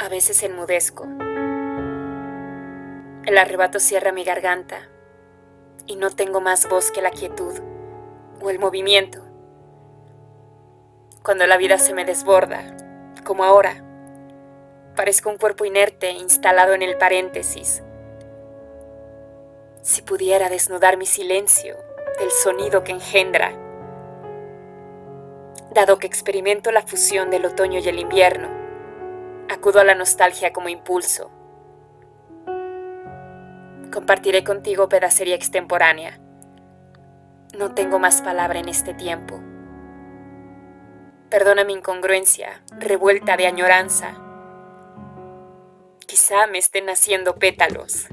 A veces enmudezco. El arrebato cierra mi garganta y no tengo más voz que la quietud o el movimiento. Cuando la vida se me desborda, como ahora, parezco un cuerpo inerte instalado en el paréntesis. Si pudiera desnudar mi silencio del sonido que engendra, dado que experimento la fusión del otoño y el invierno, acudo a la nostalgia como impulso. Compartiré contigo pedacería extemporánea. No tengo más palabra en este tiempo. Perdona mi incongruencia, revuelta de añoranza. Quizá me estén naciendo pétalos.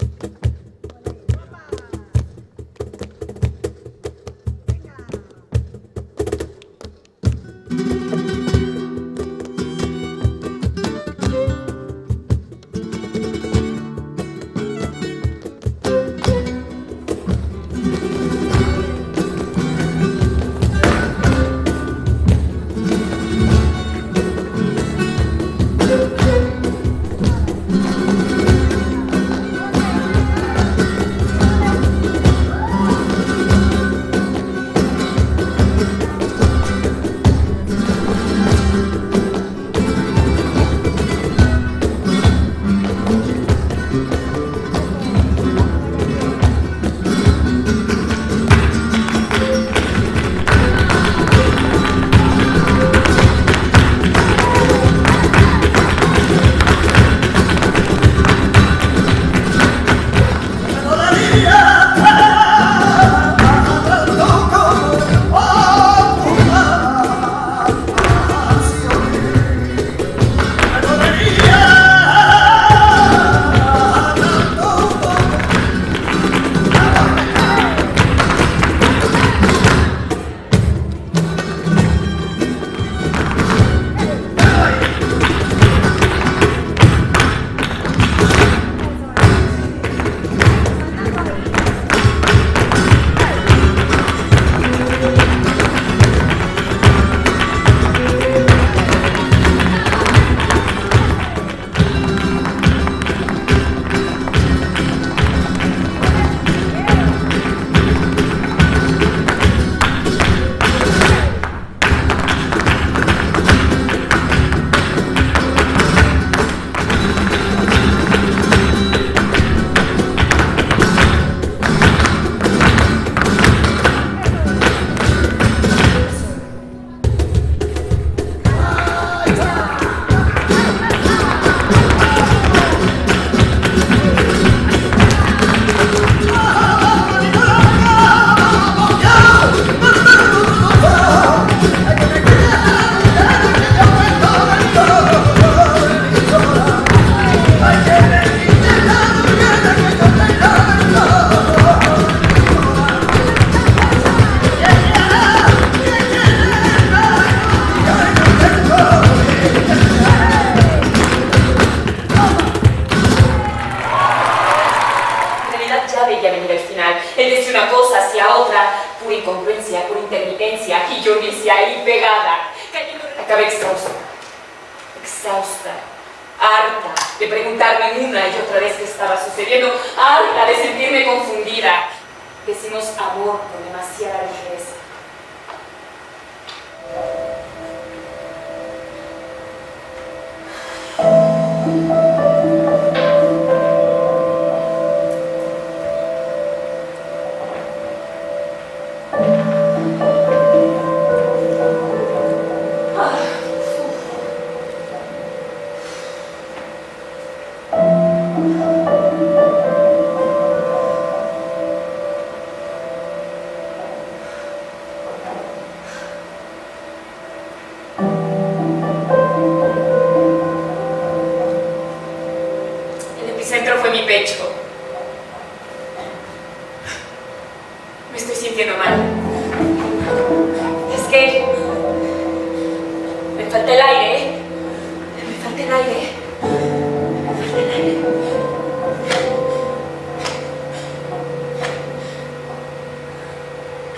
Él decía una cosa hacia otra, pura incongruencia, pura intermitencia, y yo dice ahí pegada, cayendo. Acabé exhausta, harta de preguntarme una y otra vez qué estaba sucediendo, harta de sentirme confundida. Decimos amor con demasiada ligereza. Fue mi pecho. Me estoy sintiendo mal. Es que me falta el aire. Me falta el aire. Me falta el aire.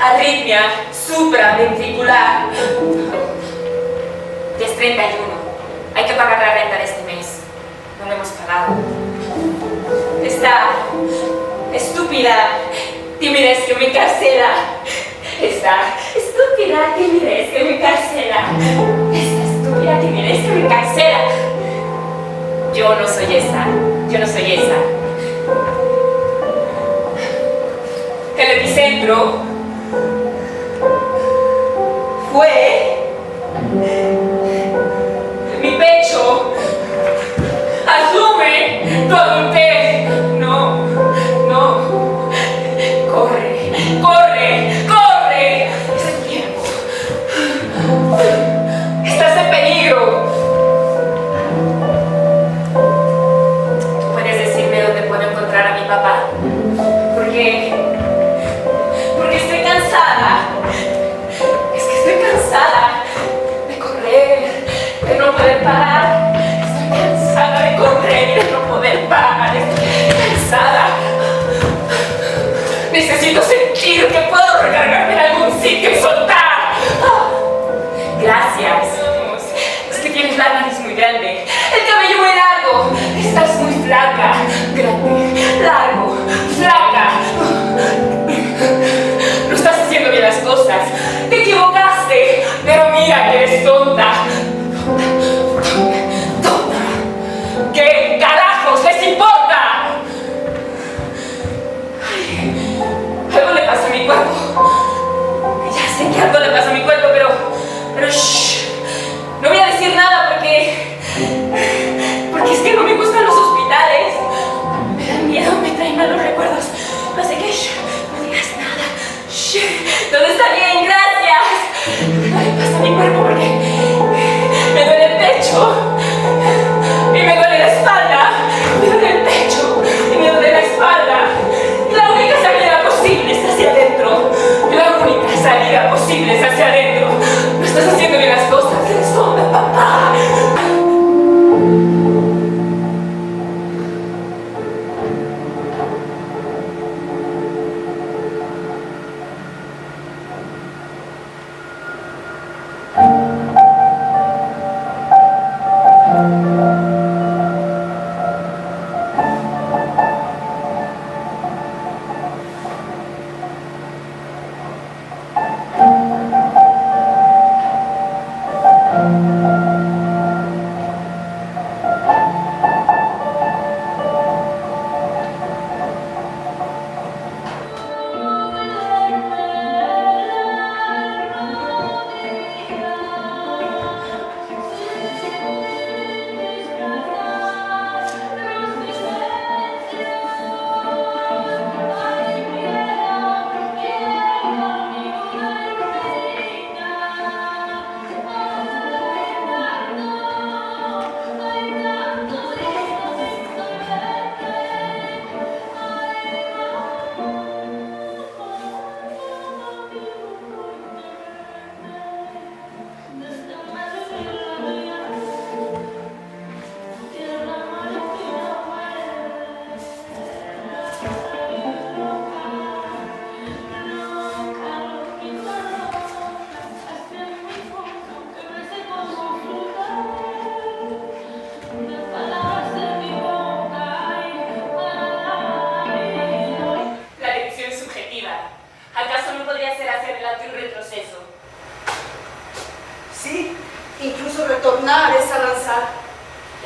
Arritmia supraventricular. Ya es 31. Hay que pagar la renta de este mes. ¿Dónde hemos parado? Esta estúpida timidez que me encarcela. Esta estúpida timidez que me encarcela. Esta estúpida timidez que me encarcela. Yo no soy esa. Yo no soy esa. El epicentro fue mi pecho. Asume tu adultez. No, no. Corre, corre, corre. Es el tiempo. Estás en peligro. ¿Tú puedes decirme dónde puedo encontrar a mi papá? Porque estoy cansada. Es que estoy cansada de correr, de no poder parar. Estoy cansada de correr y de no poder parar. Estoy cansada. Necesito sentir que puedo recargarme en algún sitio y soltar. Gracias. Es que tienes la nariz muy grande, el cabello muy largo. Estás muy flaca. Grande, largo, flaca. No estás haciendo bien las cosas. Te equivocaste, pero mira que eres tonta. Tonta. ¿Qué carajos les importa? Algo le pasa a mi cuerpo. Ya sé que algo le pasa a mi cuerpo, pero shh. No voy a decir nada porque es que no me gustan los hospitales. Me dan miedo, me traen malos recuerdos. Así que shh, no digas nada. Shh, todo está bien, gracias. No le pasa a mi cuerpo porque me duele el pecho y me duele la espalda. Me duele el pecho y me duele la espalda. La única salida posible es hacia adentro. La única salida posible es hacia adentro. No estás haciendo bien las cosas. Eres tonta, papá.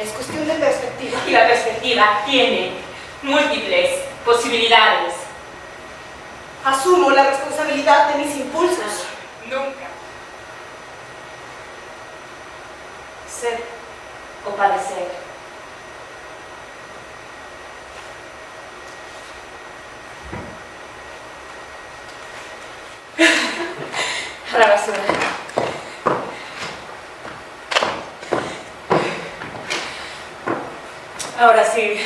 Es cuestión de perspectiva. Y la perspectiva tiene múltiples posibilidades. Asumo la responsabilidad de mis impulsos. Nunca. Ser O padecer. A la basura. Ahora sí.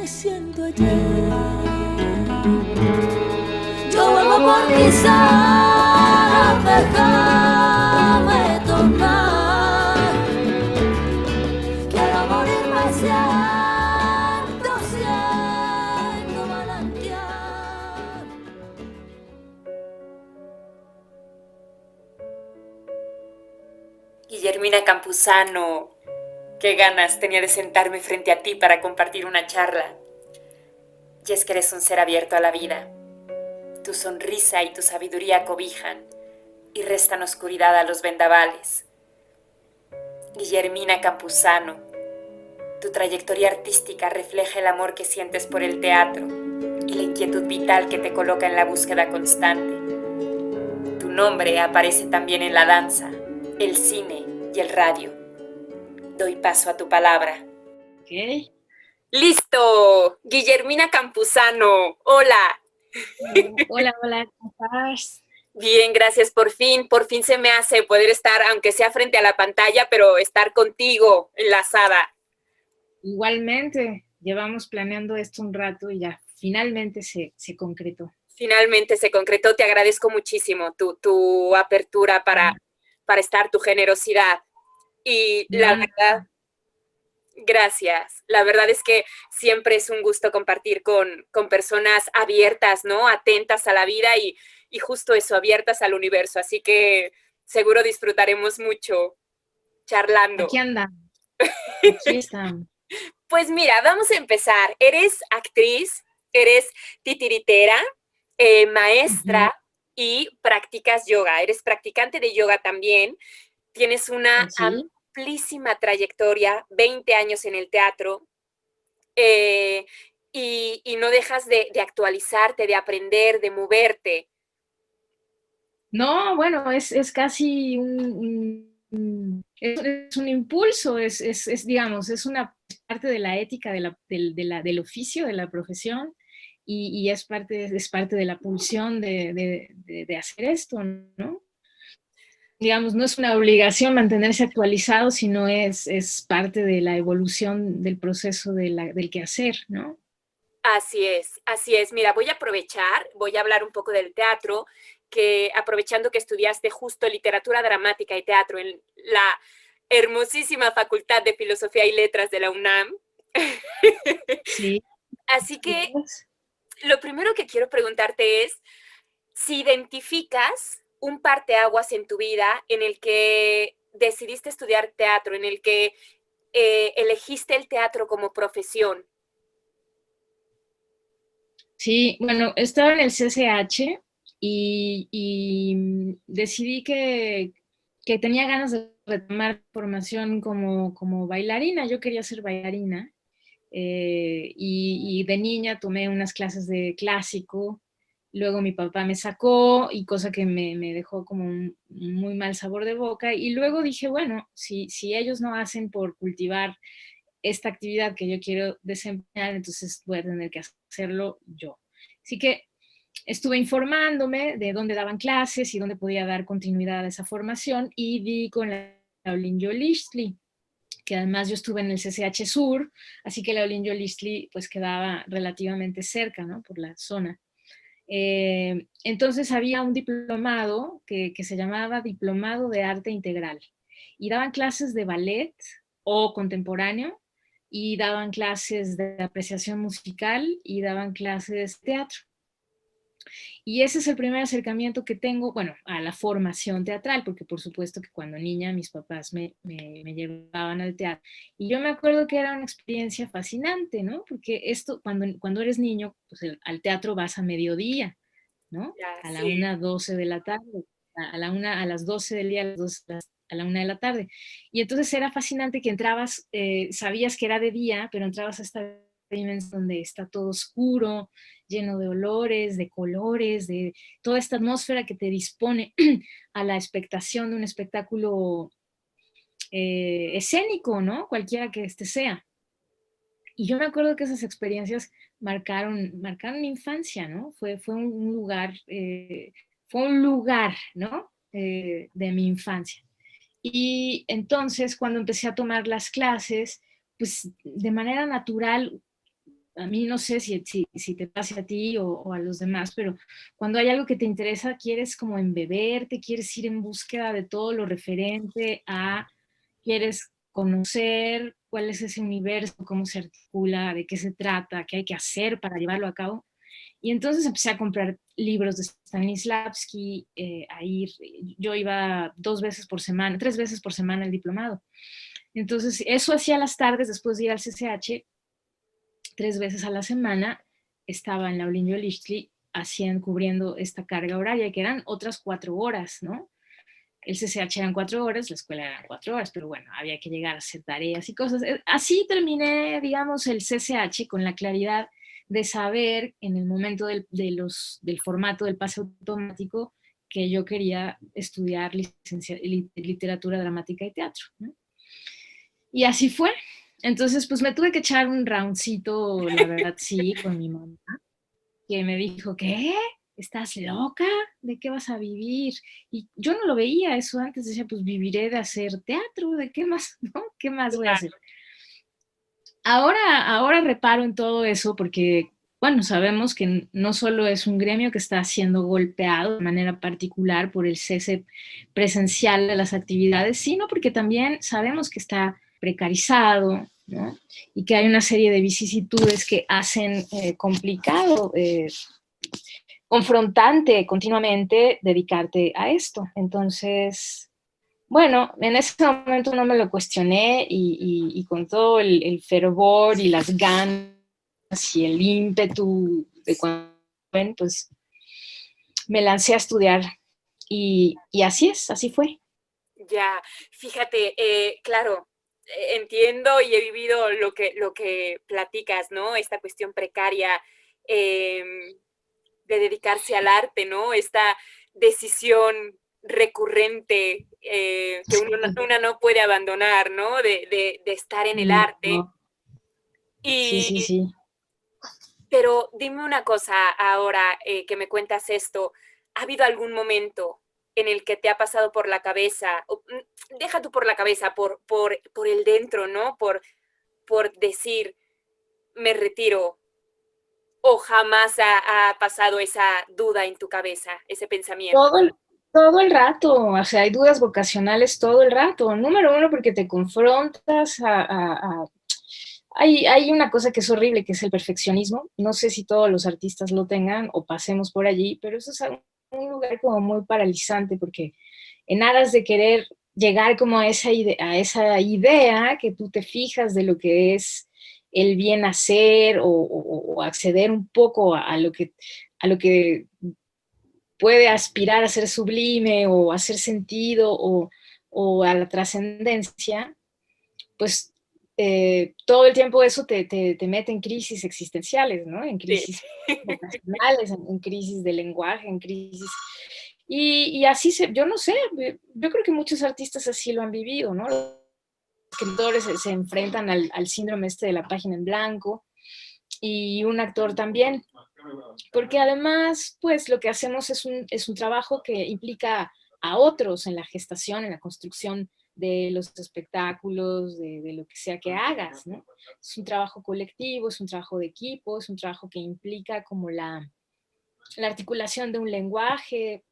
siento ayer. Yo vuelvo por mis alas, déjame tomar. Quiero morirme siendo manantial. Guillermina Campuzano, qué ganas tenía de sentarme frente a ti para compartir una charla. Y es que eres un ser abierto a la vida. Tu sonrisa y tu sabiduría cobijan y restan oscuridad a los vendavales. Guillermina Campuzano, tu trayectoria artística refleja el amor que sientes por el teatro y la inquietud vital que te coloca en la búsqueda constante. Tu nombre aparece también en la danza, el cine y el radio. Doy paso a tu palabra. Ok. ¡Listo! Guillermina Campuzano, hola. Hola, hola, ¿cómo estás? Bien, gracias. Por fin se me hace poder estar, aunque sea frente a la pantalla, pero estar contigo enlazada. Igualmente, llevamos planeando esto un rato y ya finalmente se concretó. Finalmente se concretó. Te agradezco muchísimo tu apertura para estar, tu generosidad. Y la verdad, gracias. La verdad es que siempre es un gusto compartir con personas abiertas, ¿no? Atentas a la vida y justo eso, abiertas al universo. Así que seguro disfrutaremos mucho charlando. Aquí andamos. Aquí estamos. Pues mira, vamos a empezar. Eres actriz, eres titiritera, maestra y practicas yoga. Eres practicante de yoga también. Tienes una amplísima trayectoria, 20 años en el teatro, y no dejas de actualizarte, de aprender, de moverte. No, bueno, es casi es un impulso, digamos, es una parte de la ética del oficio, de la profesión, y es parte de la pulsión de hacer esto, ¿no? Digamos, no es una obligación mantenerse actualizado, sino es parte de la evolución del proceso del quehacer, ¿no? Así es, así es. Mira, voy a hablar un poco del teatro, que aprovechando que estudiaste justo literatura dramática y teatro en la hermosísima Facultad de Filosofía y Letras de la UNAM. Sí. Así que lo primero que quiero preguntarte es si identificas un parteaguas en tu vida en el que decidiste estudiar teatro, en el que elegiste el teatro como profesión. Sí, bueno, estaba en el CCH y decidí que tenía ganas de retomar formación como bailarina. Yo quería ser bailarina y de niña tomé unas clases de clásico. Luego mi papá me sacó y cosa que me dejó como un muy mal sabor de boca. Y luego dije, bueno, si ellos no hacen por cultivar esta actividad que yo quiero desempeñar, entonces voy a tener que hacerlo yo. Así que estuve informándome de dónde daban clases y dónde podía dar continuidad a esa formación y di con la Olin Yolistli, que además yo estuve en el CCH Sur, así que la Olin Yolistli pues quedaba relativamente cerca, ¿no? Por la zona. Entonces había un diplomado que se llamaba Diplomado de Arte Integral y daban clases de ballet o contemporáneo y daban clases de apreciación musical y daban clases de teatro. Y ese es el primer acercamiento que tengo, bueno, a la formación teatral, porque por supuesto que cuando niña mis papás me llevaban al teatro. Y yo me acuerdo que era una experiencia fascinante, ¿no? Porque esto, cuando eres niño, pues al teatro vas a mediodía, ¿no? A la 1:12 de la tarde, a las 12 del día, a la 1 de la tarde. Y entonces era fascinante que entrabas, sabías que era de día, pero entrabas a esta dimensión donde está todo oscuro, lleno de olores, de colores, de toda esta atmósfera que te dispone a la expectación de un espectáculo escénico, ¿no? Cualquiera que este sea. Y yo me acuerdo que esas experiencias marcaron mi infancia, ¿no? Fue un lugar, ¿no? De mi infancia. Y entonces, cuando empecé a tomar las clases, pues de manera natural, a mí no sé si te pase a ti o a los demás, pero cuando hay algo que te interesa, quieres como embeberte, quieres ir en búsqueda de todo lo referente a, quieres conocer cuál es ese universo, cómo se articula, de qué se trata, qué hay que hacer para llevarlo a cabo. Y entonces empecé a comprar libros de Stanislavski, a ir, yo iba 2 veces por semana, 3 veces por semana al diplomado. Entonces eso hacía las tardes después de ir al CCH, 3 veces a la semana estaba en la Olinio Lichtli cubriendo esta carga horaria, que eran otras 4 horas, ¿no? El CCH eran 4 horas, la escuela eran 4 horas, pero bueno, había que llegar a hacer tareas y cosas. Así terminé, digamos, el CCH con la claridad de saber en el momento del formato del pase automático que yo quería estudiar literatura dramática y teatro, ¿no? Y así fue. Entonces, pues me tuve que echar un roundcito, la verdad, sí, con mi mamá, que me dijo, ¿qué? ¿Estás loca? ¿De qué vas a vivir? Y yo no lo veía eso antes, decía, pues viviré de hacer teatro, ¿de qué más? ¿No? ¿Qué más voy a hacer? Ahora reparo en todo eso porque, bueno, sabemos que no solo es un gremio que está siendo golpeado de manera particular por el cese presencial de las actividades, sino porque también sabemos que está precarizado, ¿no? Y que hay una serie de vicisitudes que hacen complicado, confrontante continuamente dedicarte a esto. Entonces, bueno, en ese momento no me lo cuestioné y con todo el fervor y las ganas y el ímpetu de cuando pues me lancé a estudiar y así es, así fue. Ya, fíjate, claro, entiendo y he vivido lo que platicas, ¿no? Esta cuestión precaria de dedicarse al arte, ¿no? Esta decisión recurrente que una no puede abandonar, ¿no? De estar en el arte. No, sí, sí, Y, sí. pero dime una cosa ahora que me cuentas esto. ¿Ha habido algún momento en el que te ha pasado por la cabeza, deja tú por la cabeza, por el dentro, ¿no? Por decir, me retiro, o jamás ha pasado esa duda en tu cabeza, ese pensamiento? Todo el, todo el rato, o sea, hay dudas vocacionales todo el rato. Número uno, porque te confrontas hay una cosa que es horrible, que es el perfeccionismo. No sé si todos los artistas lo tengan o pasemos por allí, pero eso es un lugar como muy paralizante, porque en aras de querer llegar como a esa idea que tú te fijas de lo que es el bien hacer o acceder un poco a lo que puede aspirar a ser sublime o a ser sentido o a la trascendencia, pues todo el tiempo eso te mete en crisis existenciales, ¿no? En Sí. crisis vocacionales, en crisis de lenguaje, en crisis... Y así, yo no sé, yo creo que muchos artistas así lo han vivido, ¿no? Los escritores se enfrentan al síndrome este de la página en blanco y un actor también, porque además, pues lo que hacemos es un trabajo que implica a otros en la gestación, en la construcción de los espectáculos, de lo que sea que hagas, ¿no? Es un trabajo colectivo, es un trabajo de equipo, es un trabajo que implica como la articulación de un lenguaje,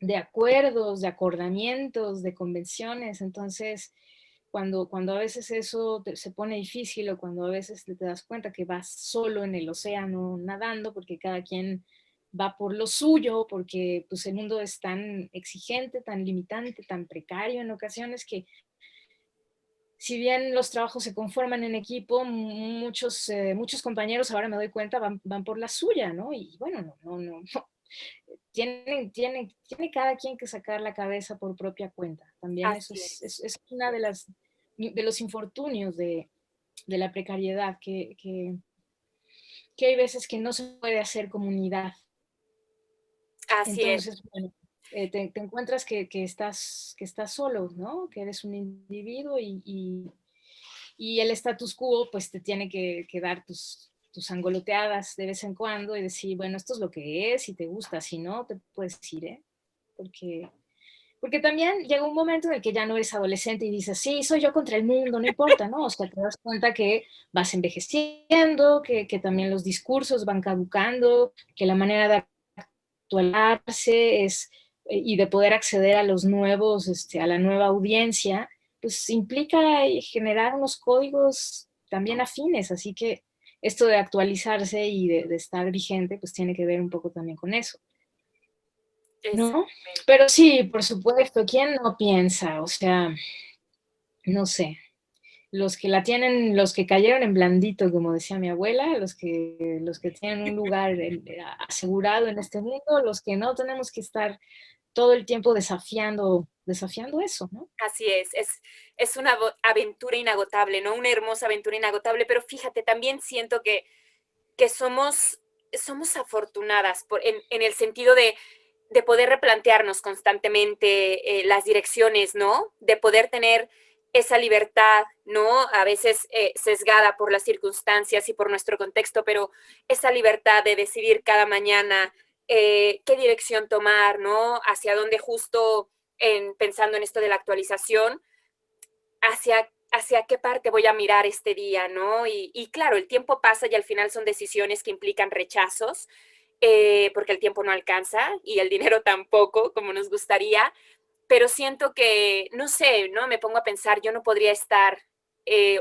de acuerdos, de acordamientos, de convenciones. Entonces, cuando a veces eso se pone difícil o cuando a veces te das cuenta que vas solo en el océano nadando porque cada quien va por lo suyo, porque pues el mundo es tan exigente, tan limitante, tan precario en ocasiones que si bien los trabajos se conforman en equipo, muchos compañeros, ahora me doy cuenta, van por la suya, ¿no? Y bueno, no. Tiene cada quien que sacar la cabeza por propia cuenta. También eso Así es. es una de los infortunios de la precariedad, que hay veces que no se puede hacer comunidad. Así es. Entonces, bueno, te encuentras que estás solo, ¿no? Que eres un individuo y el status quo pues te tiene que dar tus angoloteadas de vez en cuando y decir, bueno, esto es lo que es, si te gusta, si no, te puedes ir, ¿eh? Porque Porque también llega un momento en el que ya no eres adolescente y dices, sí, soy yo contra el mundo, no importa, ¿no? O sea, te das cuenta que vas envejeciendo, que también los discursos van caducando, que la manera de actualizarse es, y de poder acceder a los nuevos, a la nueva audiencia, pues implica generar unos códigos también afines, así que esto de actualizarse y de estar vigente, pues tiene que ver un poco también con eso, ¿no? Exactamente. Pero sí, por supuesto, ¿quién no piensa? O sea, no sé, los que la tienen, los que cayeron en blandito, como decía mi abuela, los que tienen un lugar asegurado en este mundo, los que no tenemos que estar todo el tiempo desafiando eso, ¿no? Así es una aventura inagotable, ¿no? Una hermosa aventura inagotable, pero fíjate, también siento que somos afortunadas en el sentido de poder replantearnos constantemente las direcciones, ¿no? De poder tener esa libertad, ¿no? A veces sesgada por las circunstancias y por nuestro contexto, pero esa libertad de decidir cada mañana qué dirección tomar, ¿no? Hacia dónde justo pensando en esto de la actualización, hacia qué parte voy a mirar este día, ¿no? Y claro, el tiempo pasa y al final son decisiones que implican rechazos, porque el tiempo no alcanza y el dinero tampoco, como nos gustaría, pero siento que, no sé, ¿no? Me pongo a pensar, yo no podría estar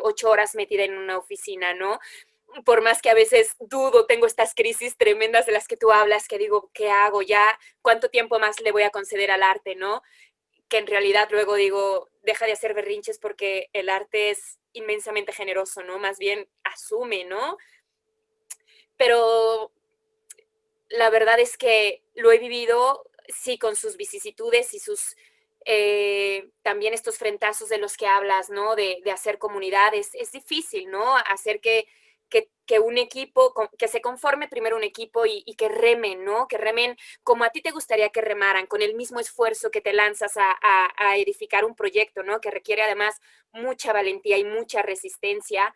8 horas metida en una oficina, ¿no? Por más que a veces dudo, tengo estas crisis tremendas de las que tú hablas, que digo, ¿qué hago ya? ¿Cuánto tiempo más le voy a conceder al arte, no? Que en realidad luego digo, deja de hacer berrinches porque el arte es inmensamente generoso, ¿no? Más bien asume, ¿no? Pero la verdad es que lo he vivido, sí, con sus vicisitudes y sus también estos frentazos de los que hablas, ¿no? De hacer comunidades. Es difícil, ¿no? Hacer que un equipo, que se conforme primero un equipo y que remen, ¿no? Que remen como a ti te gustaría que remaran, con el mismo esfuerzo que te lanzas a edificar un proyecto, ¿no? Que requiere además mucha valentía y mucha resistencia.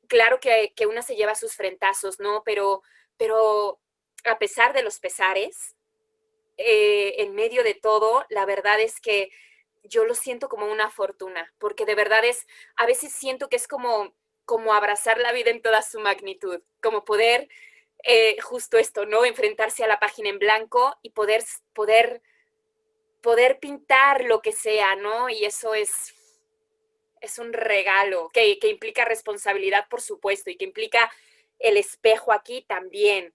Claro que una se lleva sus frentazos, ¿no? Pero a pesar de los pesares, en medio de todo, la verdad es que yo lo siento como una fortuna, porque de verdad a veces siento que es como abrazar la vida en toda su magnitud, como poder justo esto, ¿no? Enfrentarse a la página en blanco y poder pintar lo que sea, ¿no? Y eso es un regalo que implica responsabilidad, por supuesto, y que implica el espejo aquí también.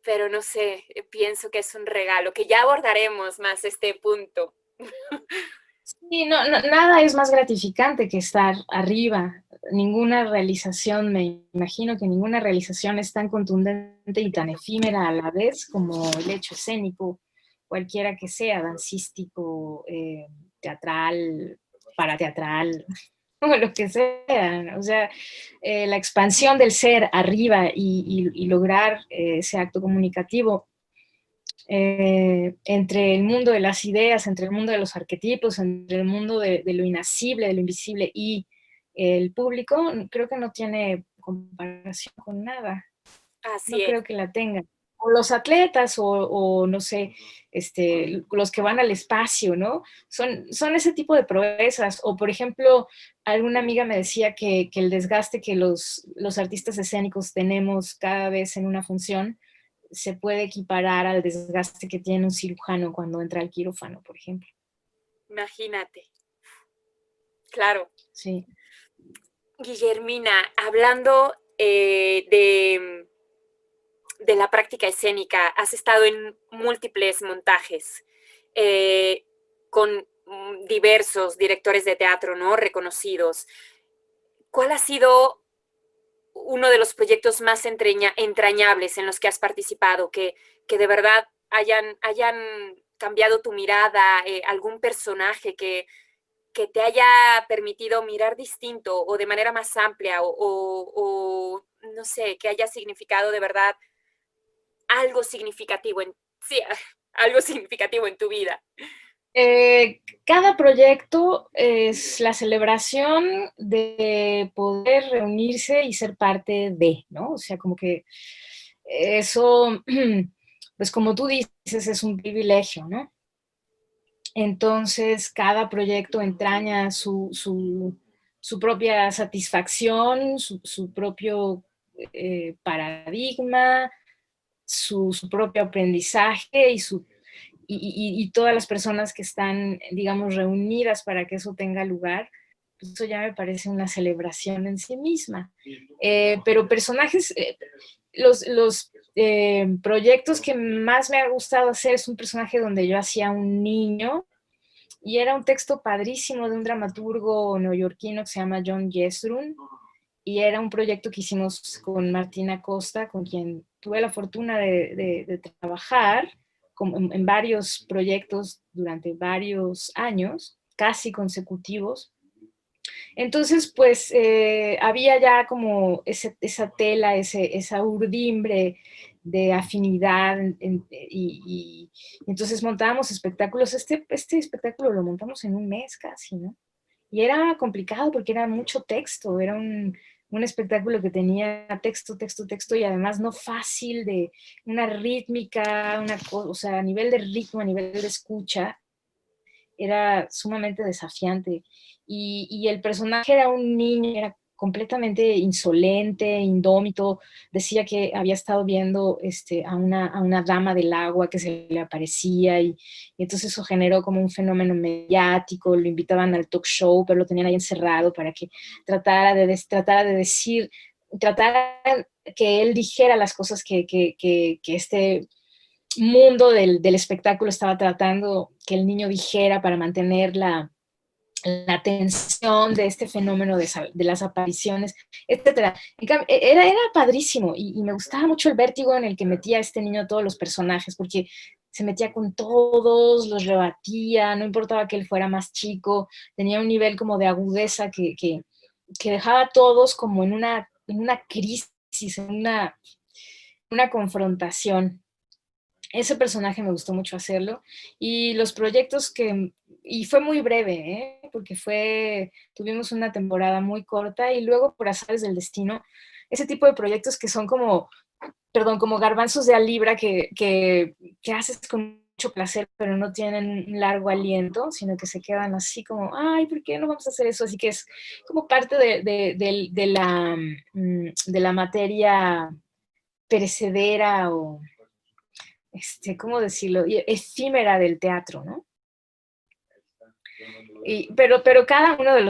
Pero no sé, pienso que es un regalo, que ya abordaremos más este punto. Sí, nada es más gratificante que estar arriba. Ninguna realización, me imagino que ninguna realización es tan contundente y tan efímera a la vez como el hecho escénico, cualquiera que sea, dancístico, teatral, parateatral, o lo que sea. O sea, la expansión del ser arriba y lograr ese acto comunicativo entre el mundo de las ideas, entre el mundo de los arquetipos, entre el mundo de lo inasible, de lo invisible y el público, creo que no tiene comparación con nada. Así No es. creo que la tenga. O los atletas, o no sé, los que van al espacio, ¿no? Son ese tipo de proezas. O, por ejemplo, alguna amiga me decía que el desgaste que los artistas escénicos tenemos cada vez en una función se puede equiparar al desgaste que tiene un cirujano cuando entra al quirófano, por ejemplo. Imagínate. Claro. Sí. Guillermina, hablando de la práctica escénica, has estado en múltiples montajes con diversos directores de teatro, ¿no? Reconocidos. ¿Cuál ha sido uno de los proyectos más entrañables en los que has participado, que de verdad hayan cambiado tu mirada, algún personaje que te haya permitido mirar distinto o de manera más amplia o no sé, que haya significado de verdad algo significativo sí, algo significativo en tu vida? Cada proyecto es la celebración de poder reunirse y ser parte de, ¿no? O sea, como que eso, pues como tú dices, es un privilegio, ¿no? Entonces, cada proyecto entraña su propia satisfacción, su propio paradigma, su propio aprendizaje y todas las personas que están, digamos, reunidas para que eso tenga lugar, pues eso ya me parece una celebración en sí misma. Pero personajes, los proyectos que más me ha gustado hacer es un personaje donde yo hacía un niño y era un texto padrísimo de un dramaturgo neoyorquino que se llama John Yesrun, y era un proyecto que hicimos con Martina Costa, con quien tuve la fortuna de trabajar en varios proyectos durante varios años, casi consecutivos. Entonces, pues había ya como esa tela, esa urdimbre de afinidad y entonces montábamos espectáculos. Este espectáculo lo montamos en un mes casi, ¿no? Y era complicado porque era mucho texto, era un espectáculo que tenía texto, texto, texto y además no fácil de una rítmica, o sea, a nivel de ritmo, a nivel de escucha, era sumamente desafiante. Y el personaje era un niño, era completamente insolente, indómito, decía que había estado viendo a una dama del agua que se le aparecía y entonces eso generó como un fenómeno mediático, lo invitaban al talk show, pero lo tenían ahí encerrado para que tratara de decir, tratara que él dijera las cosas que este mundo del espectáculo estaba tratando que el niño dijera para mantener la atención de este fenómeno de las apariciones, etcétera. Era padrísimo y me gustaba mucho el vértigo en el que metía este niño a todos los personajes, porque se metía con todos, los rebatía, no importaba que él fuera más chico, tenía un nivel como de agudeza que dejaba a todos como en una crisis, en una confrontación. Ese personaje me gustó mucho hacerlo y los proyectos y fue muy breve, porque tuvimos una temporada muy corta y luego por azares del destino, ese tipo de proyectos que son como garbanzos de a libra que haces con mucho placer, pero no tienen un largo aliento, sino que se quedan así como, ay, ¿por qué no vamos a hacer eso? Así que es como parte de la materia perecedera o ¿cómo decirlo? Efímera del teatro, ¿no? Pero cada uno de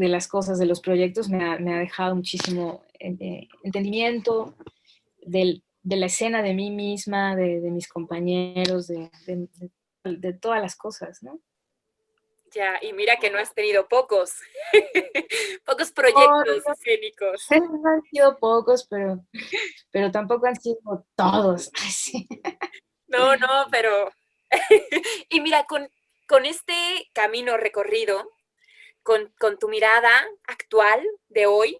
las cosas, de los proyectos, me ha dejado muchísimo entendimiento de la escena, de mí misma, de mis compañeros, de todas las cosas, ¿no? Ya, y mira que no has tenido pocos, pocos proyectos escénicos. No han sido pocos, pero tampoco han sido todos. No, pero... y mira, con este camino recorrido, con tu mirada actual de hoy,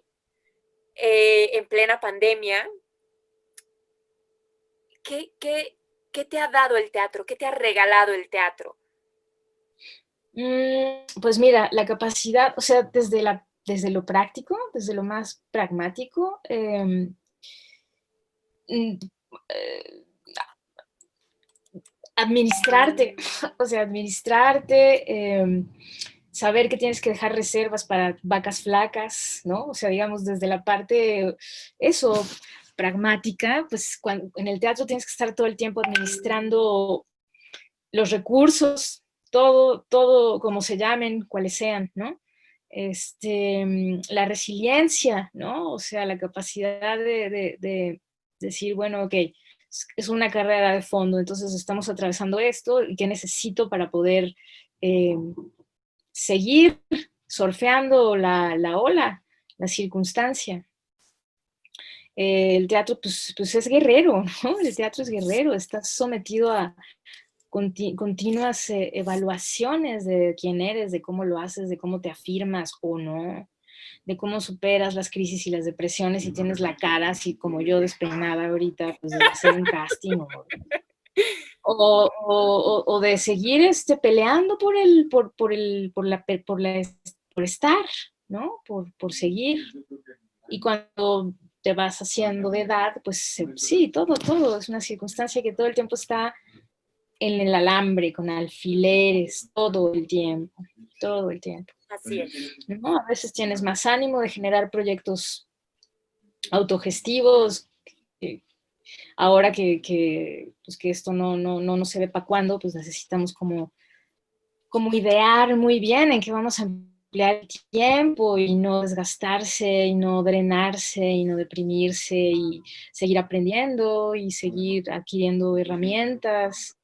en plena pandemia, ¿qué te ha dado el teatro? ¿Qué te ha regalado el teatro? Pues mira, la capacidad, o sea, desde lo práctico, desde lo más pragmático, administrarte, o sea, saber que tienes que dejar reservas para vacas flacas, ¿no? O sea, digamos, desde la parte, eso, pragmática, pues en el teatro tienes que estar todo el tiempo administrando los recursos, todo como se llamen, cuales sean, ¿no? La resiliencia, ¿no? O sea, la capacidad de decir, bueno, ok, es una carrera de fondo, entonces estamos atravesando esto, ¿y qué necesito para poder seguir surfeando la ola, la circunstancia? El teatro, pues es guerrero, ¿no? El teatro es guerrero, estás sometido a continuas evaluaciones de quién eres, de cómo lo haces, de cómo te afirmas o no, de cómo superas las crisis y las depresiones y tienes la cara así como yo despeinada ahorita, pues de hacer un casting o de seguir peleando por estar, ¿no? Por seguir. Y cuando te vas haciendo de edad, pues sí, todo es una circunstancia que todo el tiempo está en el alambre, con alfileres, todo el tiempo, todo el tiempo. Así es. ¿No? A veces tienes más ánimo de generar proyectos autogestivos. Ahora pues que esto no se ve para cuándo, pues necesitamos como idear muy bien en qué vamos a emplear el tiempo y no desgastarse y no drenarse y no deprimirse y seguir aprendiendo y seguir adquiriendo herramientas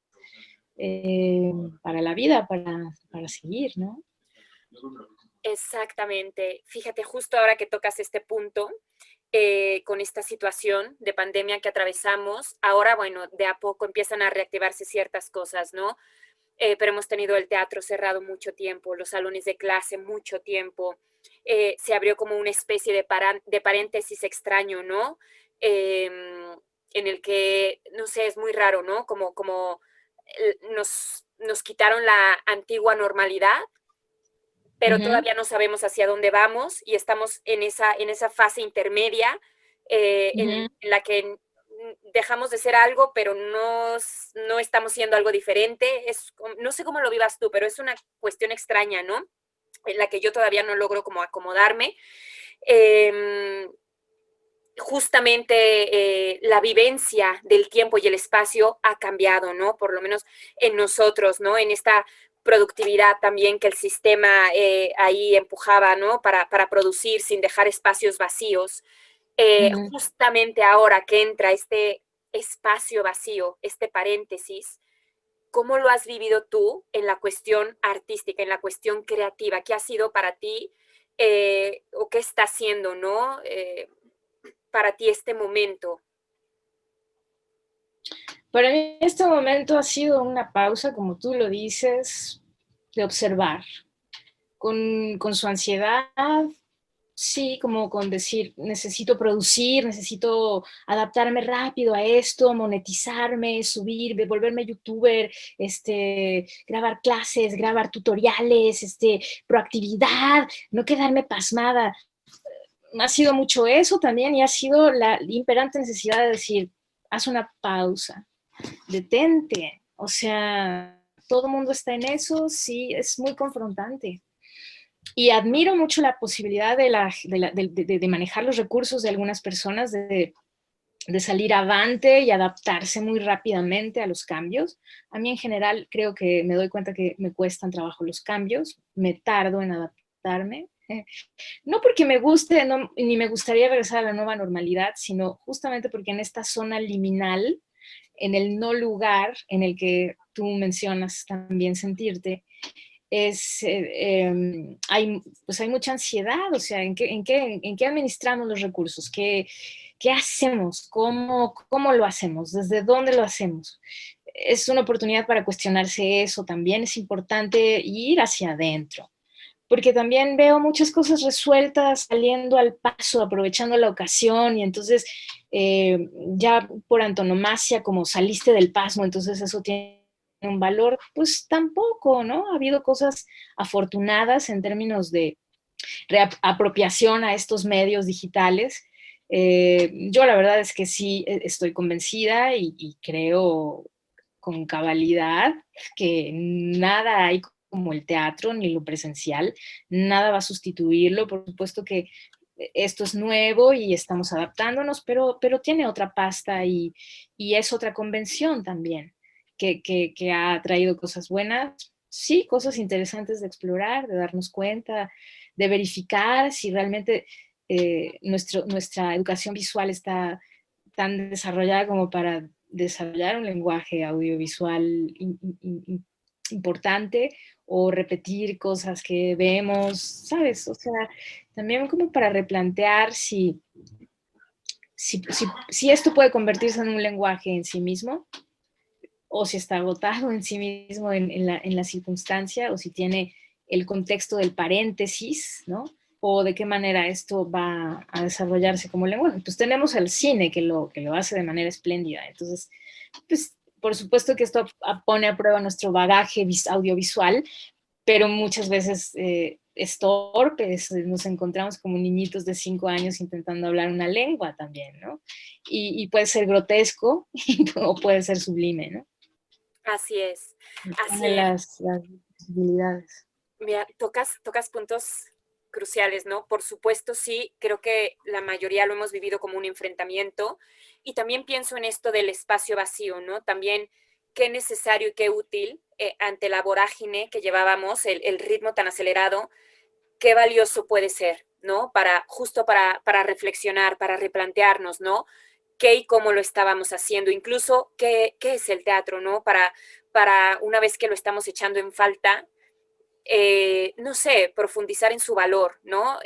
para la vida, para seguir, ¿no? Exactamente. Fíjate, justo ahora que tocas este punto, con esta situación de pandemia que atravesamos, ahora, bueno, de a poco empiezan a reactivarse ciertas cosas, ¿no? Pero hemos tenido el teatro cerrado mucho tiempo, los salones de clase mucho tiempo, se abrió como una especie de paréntesis extraño, ¿no? En el que, no sé, es muy raro, ¿no? Como nos quitaron la antigua normalidad, pero todavía no sabemos hacia dónde vamos y estamos en esa fase intermedia en la que dejamos de ser algo, pero no estamos siendo algo diferente. No sé cómo lo vivas tú, pero es una cuestión extraña, ¿no? En la que yo todavía no logro como acomodarme. Justamente la vivencia del tiempo y el espacio ha cambiado, ¿no? Por lo menos en nosotros, ¿no? En esta productividad también que el sistema ahí empujaba, ¿no? Para producir sin dejar espacios vacíos. Justamente ahora que entra este espacio vacío, este paréntesis, ¿cómo lo has vivido tú en la cuestión artística, en la cuestión creativa? ¿Qué ha sido para ti o qué está haciendo, ¿no? Para ti este momento. Para mí este momento ha sido una pausa, como tú lo dices, de observar, con su ansiedad, sí, como con decir, necesito producir, necesito adaptarme rápido a esto, monetizarme, subir, volverme youtuber, grabar clases, grabar tutoriales, proactividad, no quedarme pasmada. Ha sido mucho eso también y ha sido la imperante necesidad de decir, haz una pausa, detente, o sea, todo el mundo está en eso, sí, es muy confrontante. Y admiro mucho la posibilidad de manejar los recursos de algunas personas, de salir avante y adaptarse muy rápidamente a los cambios. A mí en general creo que me doy cuenta que me cuestan trabajo los cambios, me tardo en adaptarme. No porque me guste, ni me gustaría regresar a la nueva normalidad, sino justamente porque en esta zona liminal, en el no lugar en el que tú mencionas también sentirte, hay mucha ansiedad, o sea, ¿en qué administramos los recursos? ¿Qué hacemos? ¿Cómo lo hacemos? ¿Desde dónde lo hacemos? Es una oportunidad para cuestionarse eso también, es importante ir hacia adentro, porque también veo muchas cosas resueltas saliendo al paso, aprovechando la ocasión, y entonces ya por antonomasia, como saliste del pasmo, entonces eso tiene un valor, pues tampoco, ¿no? Ha habido cosas afortunadas en términos de reapropiación a estos medios digitales. Yo la verdad es que sí estoy convencida y creo con cabalidad que nada hay como el teatro ni lo presencial, nada va a sustituirlo. Por supuesto que esto es nuevo y estamos adaptándonos, pero tiene otra pasta y es otra convención también, que ha traído cosas buenas, sí, cosas interesantes de explorar, de darnos cuenta, de verificar si realmente nuestra educación visual está tan desarrollada como para desarrollar un lenguaje audiovisual importante o repetir cosas que vemos, ¿sabes? O sea, también como para replantear si esto puede convertirse en un lenguaje en sí mismo o si está agotado en sí mismo en la circunstancia o si tiene el contexto del paréntesis, ¿no? O de qué manera esto va a desarrollarse como lenguaje. Pues tenemos el cine que lo hace de manera espléndida. Entonces, pues por supuesto que esto pone a prueba nuestro bagaje audiovisual, pero muchas veces es torpe, nos encontramos como niñitos de 5 años intentando hablar una lengua también, ¿no? Y puede ser grotesco o puede ser sublime, ¿no? Así es, así Tiene es. las posibilidades. Mira, tocas puntos cruciales, ¿no? Por supuesto, sí, creo que la mayoría lo hemos vivido como un enfrentamiento y también pienso en esto del espacio vacío, ¿no? También qué necesario y qué útil ante la vorágine que llevábamos, el ritmo tan acelerado, qué valioso puede ser, ¿no? Justo para reflexionar, para replantearnos, ¿no? Qué y cómo lo estábamos haciendo, incluso qué es el teatro, ¿no? Para una vez que lo estamos echando en falta, no sé, profundizar en su valor, ¿no?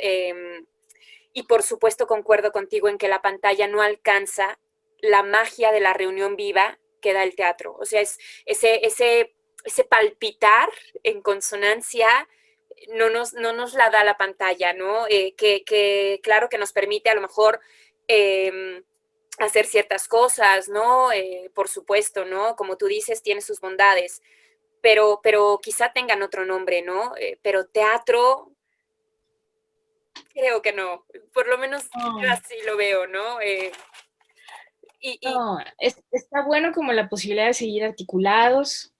Y por supuesto concuerdo contigo en que la pantalla no alcanza la magia de la reunión viva que da el teatro. O sea, es ese palpitar en consonancia no nos la da la pantalla, ¿no? Claro que nos permite a lo mejor hacer ciertas cosas, ¿no? Por supuesto, ¿no? Como tú dices, tiene sus bondades, pero quizá tengan otro nombre, ¿no? Pero teatro, creo que no, por lo menos yo No, así lo veo, ¿no? Y no, está bueno como la posibilidad de seguir articulados,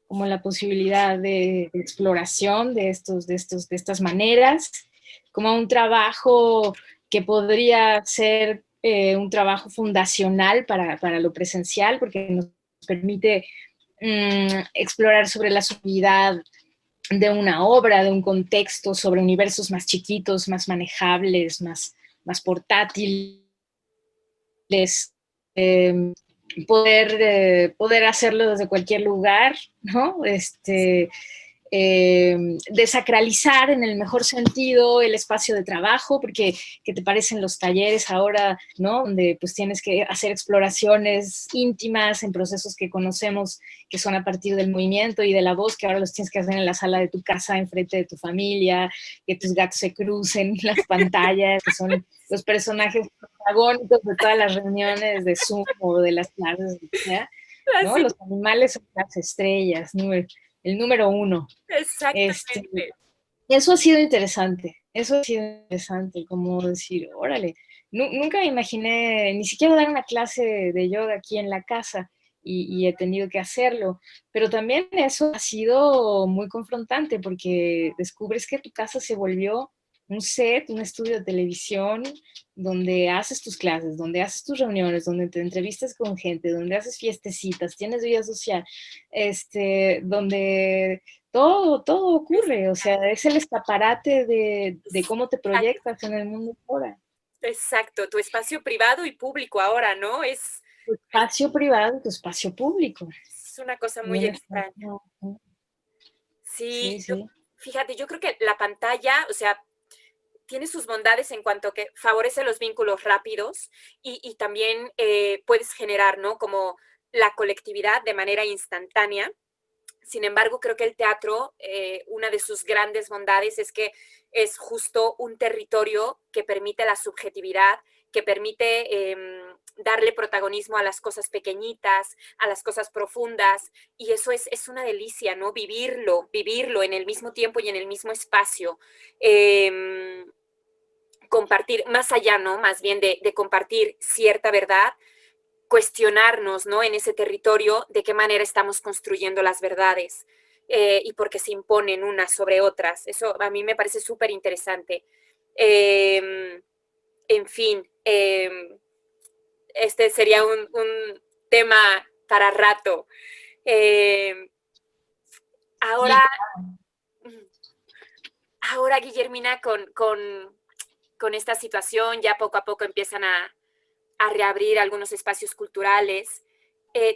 como la posibilidad de exploración de estas maneras, como un trabajo que podría ser un trabajo fundacional para lo presencial, porque nos permite explorar sobre la subjetividad de una obra, de un contexto, sobre universos más chiquitos, más manejables, más portátiles, eh, poder hacerlo desde cualquier lugar, ¿no? Desacralizar en el mejor sentido el espacio de trabajo, porque ¿qué te parecen los talleres ahora, ¿no? Donde pues tienes que hacer exploraciones íntimas en procesos que conocemos que son a partir del movimiento y de la voz, que ahora los tienes que hacer en la sala de tu casa, enfrente de tu familia, que tus gatos se crucen las pantallas, que son los personajes protagónicos de todas las reuniones de Zoom o de las clases, ¿no? así, Los animales son las estrellas, ¿no? El número uno. Este, exactamente. eso ha sido interesante, como decir, órale, nunca me imaginé ni siquiera dar una clase de yoga aquí en la casa y he tenido que hacerlo, pero también eso ha sido muy confrontante porque descubres que tu casa se volvió un set, un estudio de televisión donde haces tus clases, donde haces tus reuniones, donde te entrevistas con gente, donde haces fiestecitas, tienes vida social, donde todo ocurre, o sea, es el escaparate de cómo te proyectas en el mundo ahora. Exacto, tu espacio privado y público ahora, ¿no? Tu espacio privado y tu espacio público. Es una cosa muy Bien extraña. está. Sí, Sí, sí. fíjate, yo creo que la pantalla, o sea, tiene sus bondades en cuanto que favorece los vínculos rápidos y también puedes generar, ¿no? Como la colectividad de manera instantánea. Sin embargo, creo que el teatro, una de sus grandes bondades es que es justo un territorio que permite la subjetividad, que permite darle protagonismo a las cosas pequeñitas, a las cosas profundas, y eso es una delicia, ¿no? Vivirlo en el mismo tiempo y en el mismo espacio. Compartir, más allá, ¿no? Más bien de compartir cierta verdad, cuestionarnos, ¿no? En ese territorio de qué manera estamos construyendo las verdades y por qué se imponen unas sobre otras. Eso a mí me parece súper interesante. En fin, este sería un tema para rato. Eh, ahora, Sí, ahora, Guillermina, con esta situación ya poco a poco empiezan a reabrir algunos espacios culturales.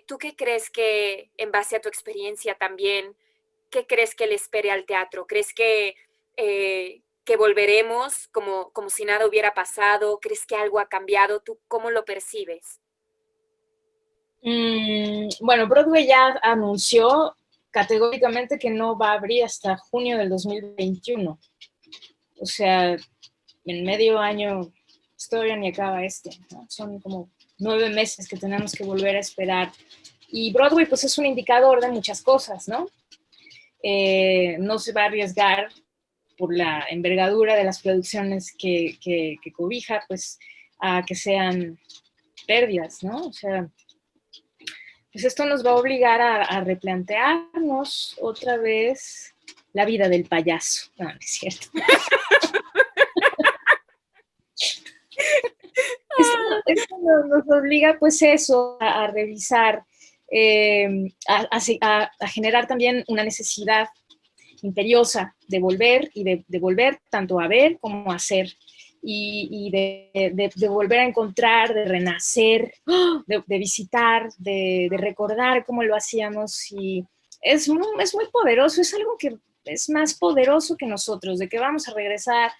¿Tú qué crees que, en base a tu experiencia también, qué crees que le espere al teatro? ¿Crees que volveremos como si nada hubiera pasado? ¿Crees que algo ha cambiado? ¿Tú cómo lo percibes? Bueno, Broadway ya anunció categóricamente que no va a abrir hasta junio del 2021. O sea, en medio año, todavía ni acaba ¿no? Son como 9 meses que tenemos que volver a esperar. Y Broadway, pues es un indicador de muchas cosas, ¿no? No se va a arriesgar por la envergadura de las producciones que cobija, pues a que sean pérdidas, ¿no? O sea, pues esto nos va a obligar a replantearnos otra vez la vida del payaso. No, no es cierto. Esto nos obliga pues eso, a revisar, a generar también una necesidad imperiosa de volver y de volver tanto a ver como a hacer y de volver a encontrar, de renacer, de visitar, de recordar cómo lo hacíamos y es muy poderoso, es algo que es más poderoso que nosotros, de que vamos a regresar,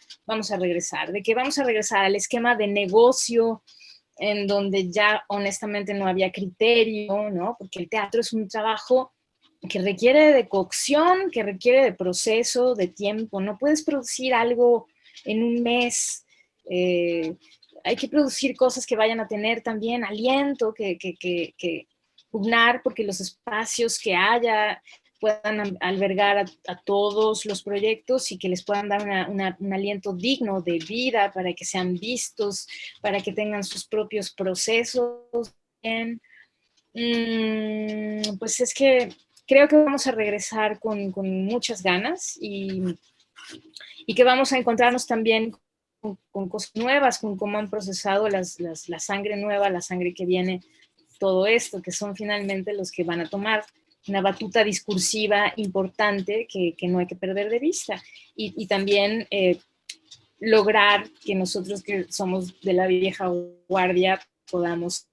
de que vamos a regresar al esquema de negocio en donde ya honestamente no había criterio, ¿no? Porque el teatro es un trabajo que requiere de cocción, que requiere de proceso, de tiempo. No puedes producir algo en un mes. Hay que producir cosas que vayan a tener también aliento, que pugnar porque los espacios que haya puedan albergar a todos los proyectos y que les puedan dar un aliento digno de vida para que sean vistos, para que tengan sus propios procesos. Pues es que creo que vamos a regresar con muchas ganas y que vamos a encontrarnos también con cosas nuevas, con cómo han procesado la sangre nueva, la sangre que viene, todo esto, que son finalmente los que van a tomar una batuta discursiva importante que no hay que perder de vista. Y también lograr que nosotros que somos de la vieja guardia podamos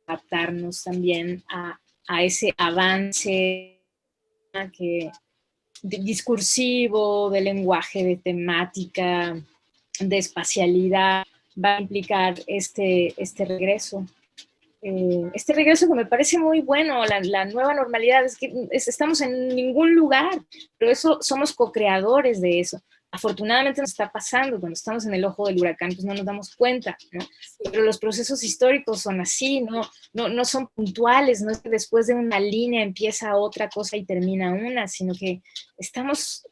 adaptarnos también a ese avance discursivo, de lenguaje, de temática, de espacialidad, va a implicar este regreso. Este regreso que me parece muy bueno, la nueva normalidad, es que estamos en ningún lugar, pero eso somos co-creadores de eso. Afortunadamente nos está pasando, cuando estamos en el ojo del huracán, pues no nos damos cuenta, ¿no? Pero los procesos históricos son así, no son puntuales, no es que después de una línea empieza otra cosa y termina una, sino que estamos,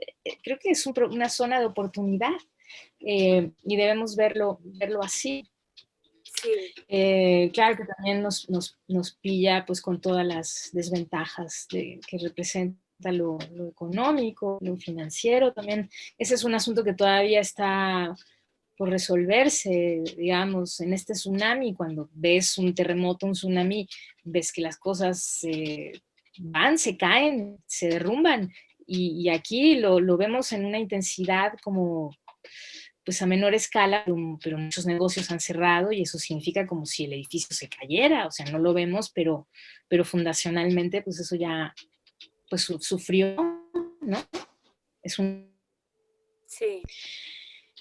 creo que es una zona de oportunidad y debemos verlo así. Sí. Claro que también nos pilla pues con todas las desventajas que representa lo económico, lo financiero también. Ese es un asunto que todavía está por resolverse, digamos, en este tsunami. Cuando ves un terremoto, un tsunami, ves que las cosas se caen, se derrumban. Y aquí lo vemos en una intensidad como pues a menor escala, pero muchos negocios han cerrado y eso significa como si el edificio se cayera, o sea, no lo vemos, pero fundacionalmente pues eso ya pues sufrió, ¿no? Es un... Sí.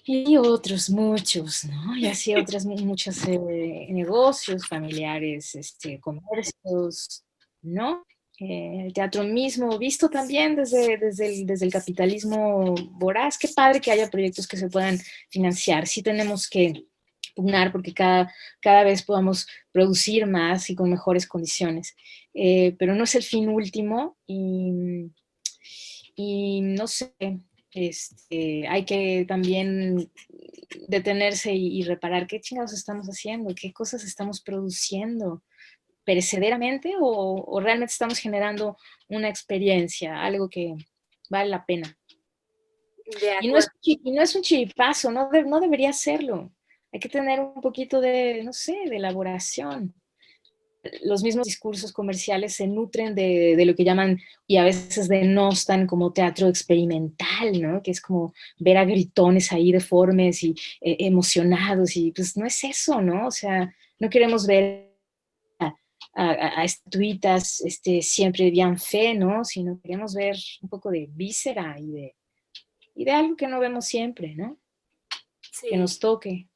Y otros muchos, ¿no? Y así otras muchos negocios familiares, comercios, ¿no? El teatro mismo, visto también desde el capitalismo voraz. Qué padre que haya proyectos que se puedan financiar. Sí tenemos que pugnar porque cada vez podamos producir más y con mejores condiciones. Pero no es el fin último y no sé, hay que también detenerse y reparar qué chingados estamos haciendo, qué cosas estamos produciendo, perecederamente o realmente estamos generando una experiencia, algo que vale la pena. Y no es un chiripazo, no debería serlo. Hay que tener un poquito de, no sé, de elaboración. Los mismos discursos comerciales se nutren de lo que llaman y a veces denostan como teatro experimental, ¿no? Que es como ver a gritones ahí deformes y emocionados y pues no es eso, ¿no? O sea, no queremos ver a estatuitas siempre bien fe, ¿no? Sino queremos ver un poco de víscera y de algo que no vemos siempre, ¿no? Sí. Que nos toque,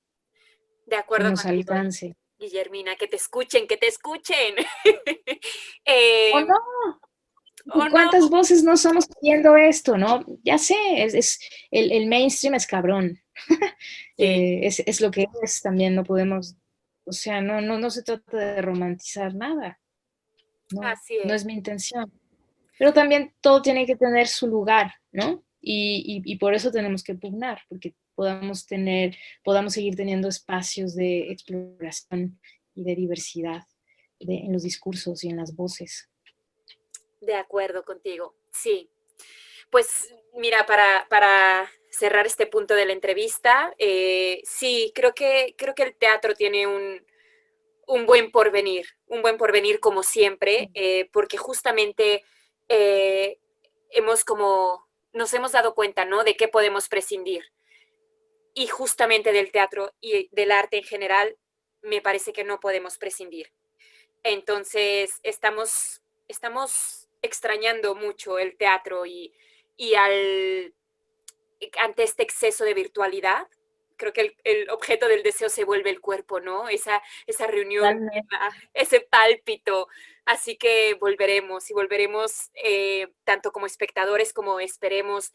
de acuerdo que nos contigo, alcance. Guillermina, que te escuchen, que te escuchen. ¡O no! ¿O ¿Cuántas no? voces no somos viendo esto, no? Ya sé, el mainstream es cabrón. Sí. Es lo que es también, no podemos, o sea, no se trata de romantizar nada. Así No es. es mi intención. Pero también todo tiene que tener su lugar, ¿no? Y por eso tenemos que pugnar, porque podamos seguir teniendo espacios de exploración y de diversidad. en los discursos y en las voces. De acuerdo contigo, sí. Pues mira, para cerrar este punto de la entrevista, sí, creo que el teatro tiene un buen porvenir como siempre, porque justamente eh, nos hemos dado cuenta, ¿no? De qué podemos prescindir. Y justamente del teatro y del arte en general, me parece que no podemos prescindir. Entonces, estamos extrañando mucho el teatro y ante este exceso de virtualidad, creo que el objeto del deseo se vuelve el cuerpo, ¿no? Esa reunión, Totalmente. ese pálpito. Así que volveremos y volveremos tanto como espectadores como esperemos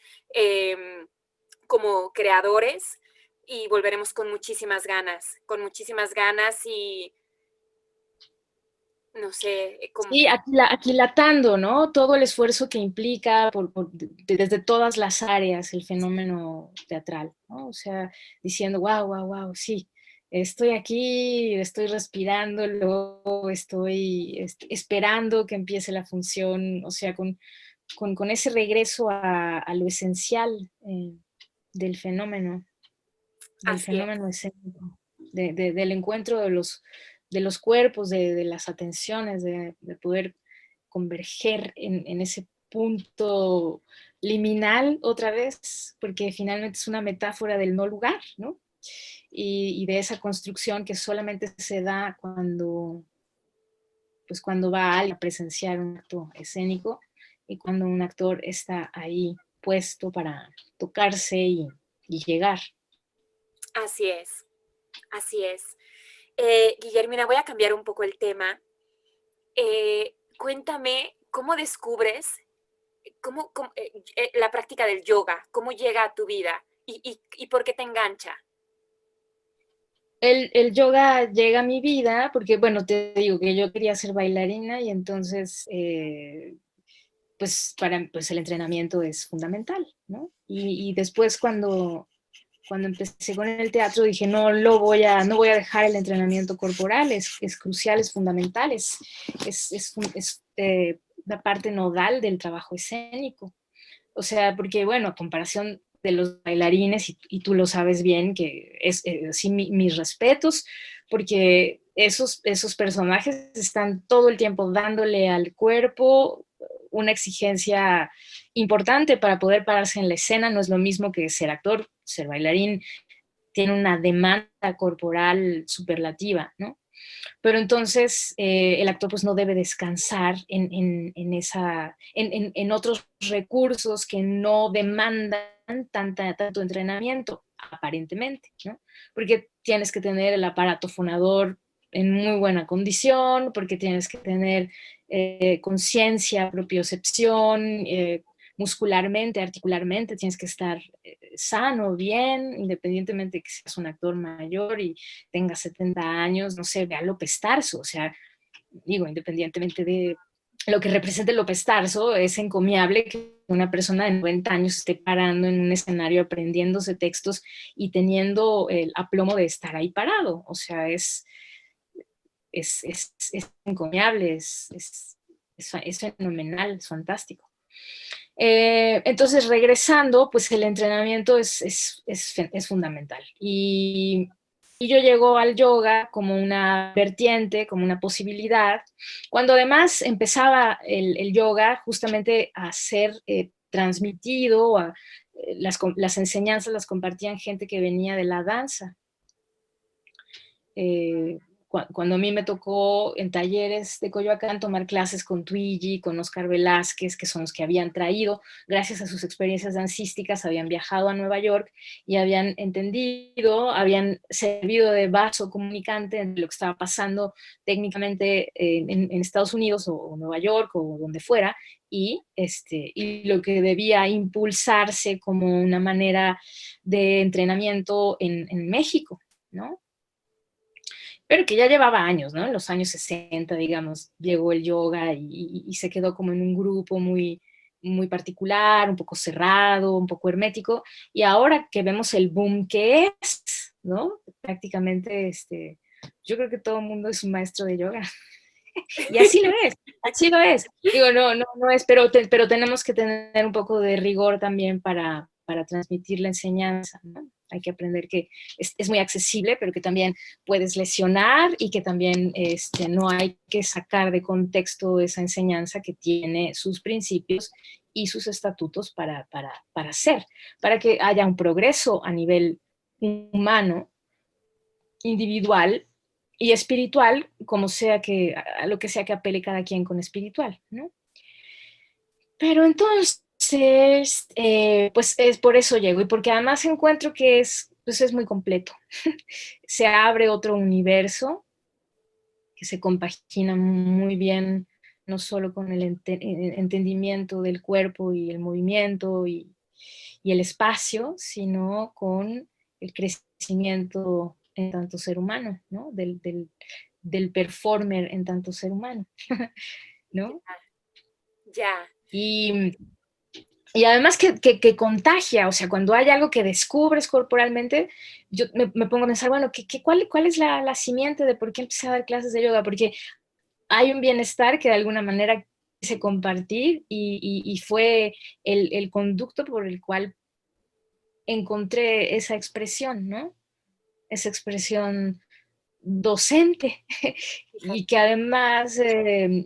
como creadores y volveremos con muchísimas ganas y no sé, como... Sí, aquilatando, ¿no? Todo el esfuerzo que implica desde todas las áreas el fenómeno teatral, ¿no? O sea, diciendo, wow, wow, wow, sí, estoy aquí, estoy respirándolo, estoy esperando que empiece la función, o sea, con ese regreso a lo esencial del fenómeno Así es, escénico, del encuentro de los cuerpos, de las atenciones, de poder converger en ese punto liminal otra vez, porque finalmente es una metáfora del no lugar, ¿no? Y de esa construcción que solamente se da cuando va alguien a presenciar un acto escénico y cuando un actor está ahí puesto para tocarse y llegar. así es, así es. Guillermina, voy a cambiar un poco el tema. Cuéntame cómo descubres la práctica del yoga, cómo llega a tu vida y por qué te engancha. El yoga llega a mi vida porque, bueno, te digo que yo quería ser bailarina y entonces, pues el entrenamiento es fundamental, ¿no? Y después cuando empecé con el teatro dije, no voy a dejar el entrenamiento corporal, es crucial, es fundamental, es la parte nodal del trabajo escénico. O sea, porque bueno, a comparación de los bailarines, y tú lo sabes bien, que es sí, mis respetos, porque esos personajes están todo el tiempo dándole al cuerpo una exigencia importante para poder pararse en la escena. No es lo mismo que ser actor, ser bailarín, tiene una demanda corporal superlativa, ¿no? Pero entonces el actor pues no debe descansar en otros recursos que no demandan tanto entrenamiento, aparentemente, ¿no? Porque tienes que tener el aparato fonador en muy buena condición, porque tienes que tener conciencia, propiocepción, muscularmente, articularmente, tienes que estar sano, bien, independientemente de que seas un actor mayor y tenga 70 años, no sé, ve a López Tarso, o sea, digo, independientemente de lo que represente López Tarso, es encomiable que una persona de 90 años esté parando en un escenario aprendiéndose textos y teniendo el aplomo de estar ahí parado, o sea, es encomiable, es fenomenal, es fantástico. Entonces, regresando, pues el entrenamiento es fundamental. Y yo llego al yoga como una vertiente, como una posibilidad, cuando además empezaba el yoga justamente a ser transmitido, las enseñanzas las compartían gente que venía de la danza. Cuando a mí me tocó en talleres de Coyoacán tomar clases con Twiggy, con Oscar Velázquez, que son los que habían traído, gracias a sus experiencias dancísticas, habían viajado a Nueva York y habían entendido, habían servido de vaso comunicante entre lo que estaba pasando técnicamente en Estados Unidos o Nueva York o donde fuera, y lo que debía impulsarse como una manera de entrenamiento en México, ¿no? Pero que ya llevaba años, ¿no? En los años 60, digamos, llegó el yoga y se quedó como en un grupo muy, muy particular, un poco cerrado, un poco hermético, y ahora que vemos el boom que es, ¿no? Prácticamente, yo creo que todo el mundo es un maestro de yoga. Y así lo es, así lo es. Digo, no es, pero tenemos que tener un poco de rigor también para transmitir la enseñanza, ¿no? Hay que aprender que es muy accesible, pero que también puedes lesionar y que también no hay que sacar de contexto esa enseñanza que tiene sus principios y sus estatutos para hacer, para que haya un progreso a nivel humano, individual y espiritual, como sea que, a lo que sea que apele cada quien con espiritual, ¿no? Pero entonces, pues es por eso llego, y porque además encuentro que pues es muy completo. Se abre otro universo que se compagina muy bien, no solo con el entendimiento del cuerpo y el movimiento y el espacio, sino con el crecimiento en tanto ser humano, ¿no? Del performer en tanto ser humano, ¿no? Ya. Y además que contagia, o sea, cuando hay algo que descubres corporalmente, yo me pongo a pensar, bueno, ¿cuál es la simiente de por qué empecé a dar clases de yoga? Porque hay un bienestar que de alguna manera quise compartir y fue el conducto por el cual encontré esa expresión, ¿no? Esa expresión docente y que además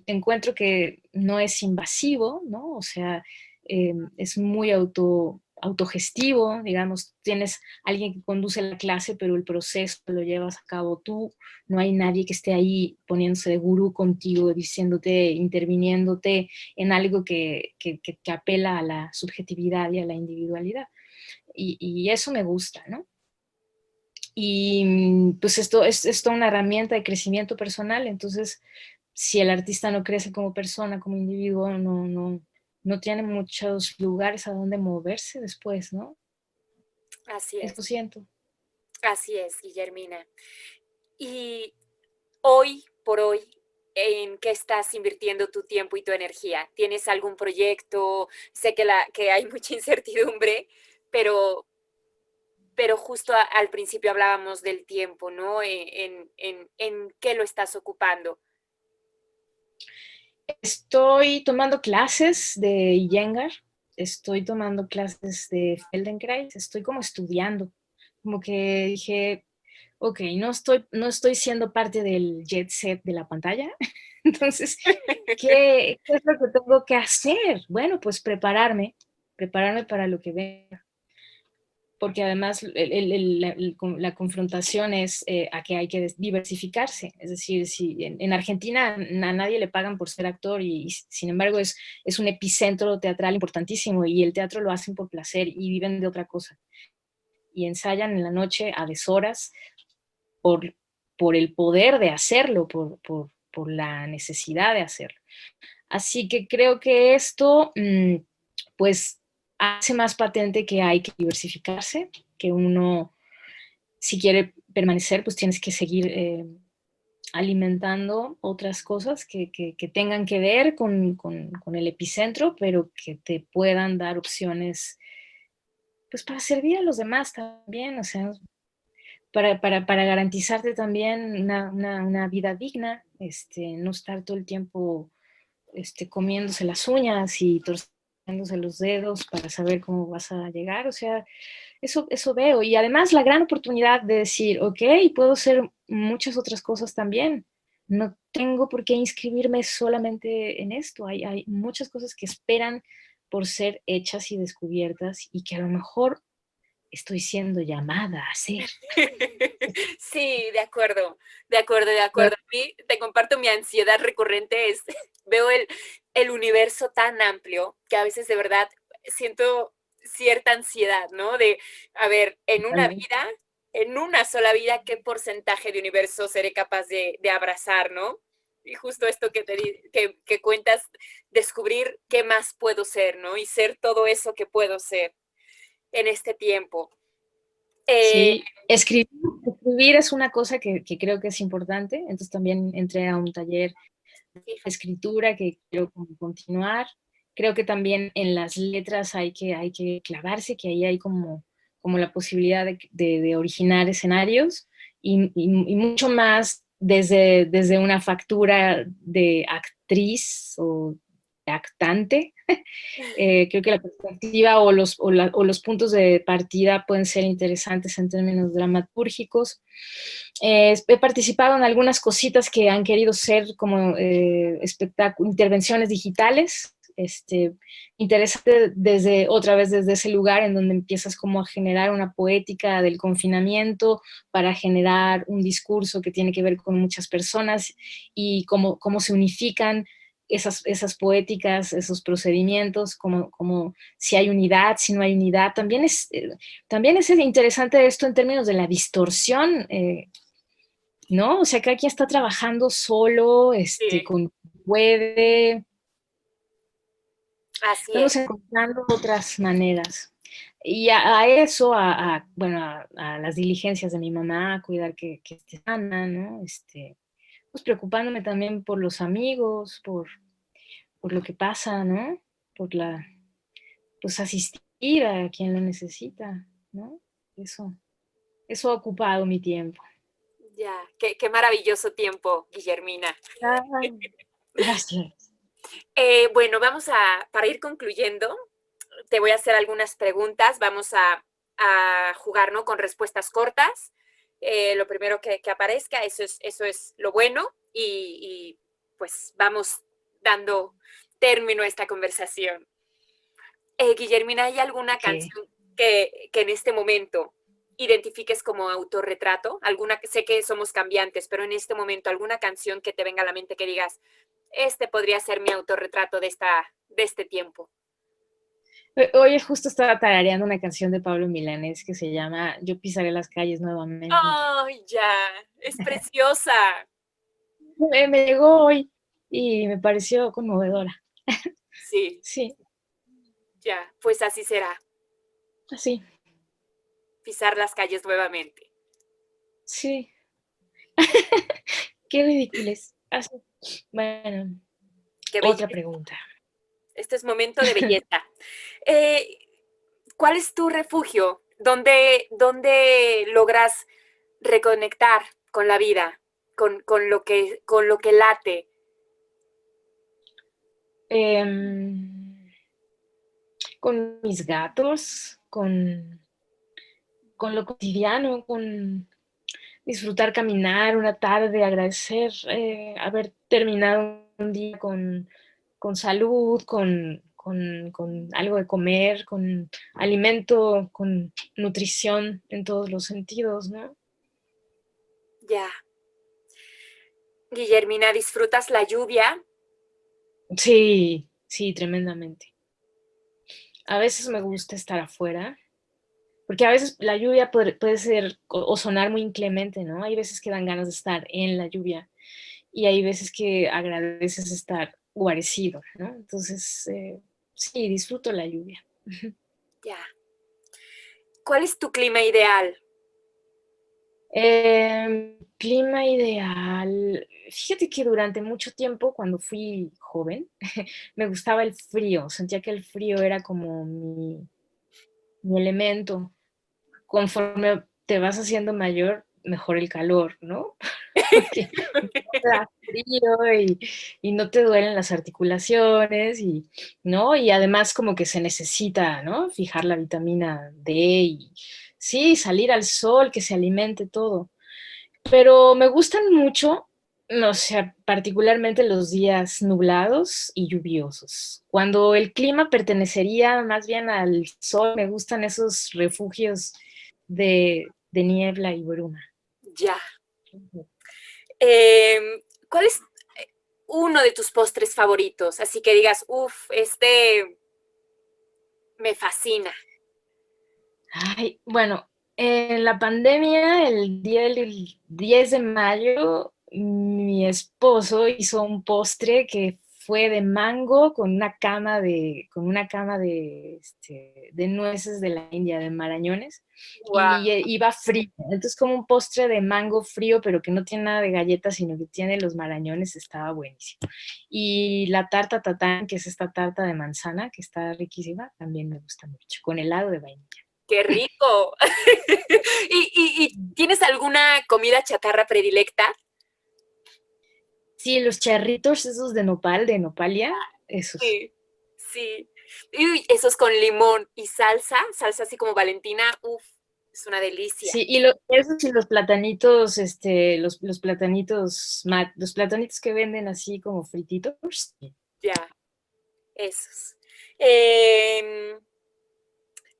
encuentro que no es invasivo, ¿no? O sea, es muy autogestivo, digamos, tienes alguien que conduce la clase, pero el proceso lo llevas a cabo tú, no hay nadie que esté ahí poniéndose de gurú contigo, diciéndote, interviniéndote en algo que apela a la subjetividad y a la individualidad. Y eso me gusta, ¿no? Y pues esto es toda una herramienta de crecimiento personal, entonces si el artista no crece como persona, como individuo, no tiene muchos lugares a donde moverse después, ¿no? Así es. Eso siento. Así es, Guillermina. Y hoy por hoy, ¿en qué estás invirtiendo tu tiempo y tu energía? ¿Tienes algún proyecto? Sé que hay mucha incertidumbre, pero, pero justo al principio hablábamos del tiempo, ¿no? En qué lo estás ocupando. Estoy tomando clases de Iyengar, estoy tomando clases de Feldenkrais, estoy como estudiando, como que dije, ok, no estoy siendo parte del jet set de la pantalla, entonces, ¿qué es lo que tengo que hacer? Bueno, pues prepararme para lo que venga, porque además la confrontación es a que hay que diversificarse, es decir, si en Argentina a nadie le pagan por ser actor y sin embargo es un epicentro teatral importantísimo y el teatro lo hacen por placer y viven de otra cosa y ensayan en la noche a deshoras por el poder de hacerlo, por la necesidad de hacerlo. Así que creo que esto, pues, hace más patente que hay que diversificarse, que uno, si quiere permanecer, pues tienes que seguir alimentando otras cosas que tengan que ver con el epicentro, pero que te puedan dar opciones, pues, para servir a los demás también, o sea, para garantizarte también una vida digna, no estar todo el tiempo comiéndose las uñas y torciéndose los dedos para saber cómo vas a llegar, o sea, eso veo. Y además la gran oportunidad de decir, ok, puedo hacer muchas otras cosas también. No tengo por qué inscribirme solamente en esto. Hay muchas cosas que esperan por ser hechas y descubiertas y que a lo mejor estoy siendo llamada a hacer. Sí, de acuerdo, de acuerdo, de acuerdo. A mí, te comparto mi ansiedad recurrente, veo el universo tan amplio que a veces de verdad siento cierta ansiedad, ¿no? De, a ver, en una sola vida, ¿qué porcentaje de universo seré capaz de abrazar, ¿no? Y justo esto que cuentas, descubrir qué más puedo ser, ¿no? Y ser todo eso que puedo ser en este tiempo. Sí, escribir es una cosa que creo que es importante, entonces también entré a un taller de escritura que quiero continuar. Creo que también en las letras hay que clavarse, que ahí hay como la posibilidad de originar escenarios y mucho más desde una factura de actriz o de actante. Creo que la perspectiva o los puntos de partida pueden ser interesantes en términos dramatúrgicos. He participado en algunas cositas que han querido ser como intervenciones digitales. Interesante otra vez desde ese lugar en donde empiezas como a generar una poética del confinamiento para generar un discurso que tiene que ver con muchas personas y cómo se unifican esas poéticas, esos procedimientos, como si hay unidad, si no hay unidad. También es interesante esto en términos de la distorsión, ¿no? O sea, cada quien está trabajando solo, Sí, puede. así Estamos es. encontrando otras maneras. Y a eso, bueno, a las diligencias de mi mamá, a cuidar que esté sana, ¿no? Pues preocupándome también por los amigos, por lo que pasa, ¿no? Pues asistir a quien lo necesita, ¿no? Eso ha ocupado mi tiempo. Ya, qué maravilloso tiempo, Guillermina. Ay, gracias. Bueno, para ir concluyendo, te voy a hacer algunas preguntas. Vamos a jugar, ¿no? Con respuestas cortas. Lo primero que aparezca, eso es lo bueno y pues vamos dando término a esta conversación. Guillermina, ¿hay alguna Okay. canción que en este momento identifiques como autorretrato? Sé que somos cambiantes, pero en este momento, ¿alguna canción que te venga a la mente que digas, este podría ser mi autorretrato de este tiempo? Hoy justo estaba tarareando una canción de Pablo Milanés que se llama Yo pisaré las calles nuevamente. ¡Ay, ya! Es preciosa. Me llegó hoy y me pareció conmovedora. Sí, Sí, ya, pues así será, así, pisar las calles nuevamente. sí. Qué ridículos. Así. Bueno, Qué otra belleza. pregunta. Este es momento de belleza. Eh, ¿Cuál es tu refugio? ¿Dónde logras reconectar con la vida, con lo que late? Con mis gatos, con lo cotidiano, con disfrutar caminar una tarde, agradecer haber terminado un día con salud, con algo de comer, con alimento, con nutrición en todos los sentidos, ¿no? Ya. Guillermina, ¿disfrutas la lluvia? Sí, sí, tremendamente. A veces me gusta estar afuera, porque a veces la lluvia puede ser o sonar muy inclemente, ¿no? Hay veces que dan ganas de estar en la lluvia y hay veces que agradeces estar guarecido, ¿no? Entonces, sí, disfruto la lluvia. Ya. ¿Cuál es tu clima ideal? Clima ideal. Fíjate que durante mucho tiempo, cuando fui joven, me gustaba el frío. Sentía que el frío era como mi elemento. Conforme te vas haciendo mayor, mejor el calor, ¿no? Porque no te da frío y no te duelen las articulaciones, ¿no? Y además como que se necesita, ¿no? Fijar la vitamina D y sí, salir al sol, que se alimente todo. Pero me gustan mucho, o sea, particularmente los días nublados y lluviosos. Cuando el clima pertenecería más bien al sol, me gustan esos refugios de niebla y bruma. Ya. ¿Cuál es uno de tus postres favoritos? Así que digas, uff, este me fascina. Ay, bueno, en la pandemia, el día del 10 de mayo, mi esposo hizo un postre que fue de mango con una cama de nueces de la India, de marañones, y Wow, iba frío. Entonces, como un postre de mango frío, pero que no tiene nada de galletas, sino que tiene los marañones, estaba buenísimo. Y la tarta tatán, que es esta tarta de manzana, que está riquísima, también me gusta mucho, con helado de vainilla. qué rico. ¿Y tienes alguna comida chatarra predilecta? Sí, los charritos esos de nopal, de nopalia, esos. Sí, sí. Uy, esos con limón y salsa así como Valentina, uff, es una delicia. Sí, y esos y los platanitos, los platanitos que venden así como frititos. Ya, esos. Em,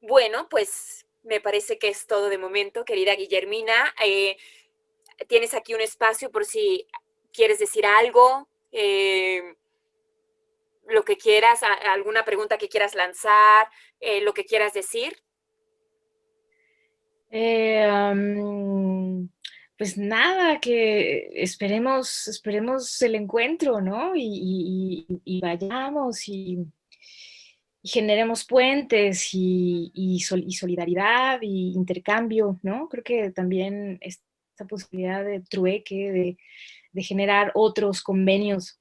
bueno, pues me parece que es todo de momento, querida Guillermina. Tienes aquí un espacio por si quieres decir algo, lo que quieras, alguna pregunta que quieras lanzar, lo que quieras decir. Pues nada, que esperemos el encuentro, ¿no? Y vayamos y generemos puentes y solidaridad y intercambio, ¿no? Creo que también esta posibilidad de trueque, de generar otros convenios